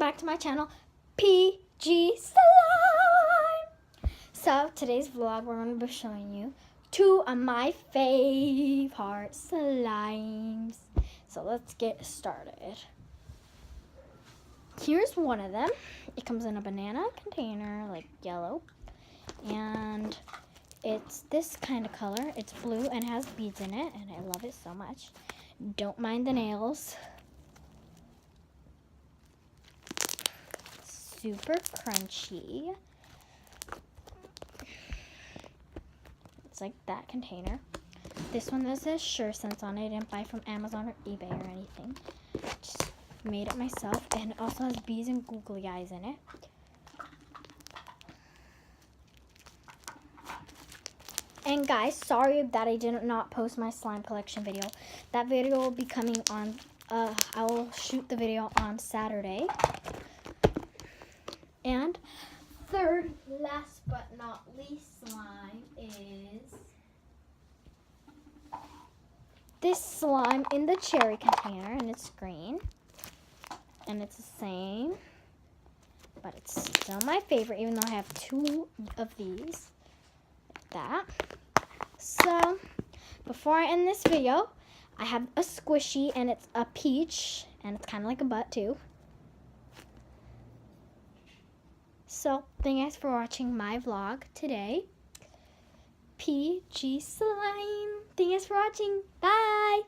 back to my channel, PG Slime. So today's vlog, we're going to be showing you two of my favorite slimes. So let's get started. Here's one of them. It comes in a banana container, like yellow, and it's this kind of color. It's blue and has beads in it, and I love it so much. Don't mind the nails. Super crunchy. It's like that container. This one says SureSense on it. I didn't buy from Amazon or eBay or anything. Just made it myself, and it also has bees and googly eyes in it. And guys, sorry that I did not post my slime collection video. That video will be coming on, I will shoot the video on Saturday. And third, last but not least slime is this slime in the cherry container, and it's green. And it's the same, but it's still my favorite, even though I have two of these, like that. So, before I end this video, I have a squishy, and it's a peach, and it's kind of like a butt too. So, thank you guys for watching my vlog today. PG Slime. Thank you guys for watching. Bye.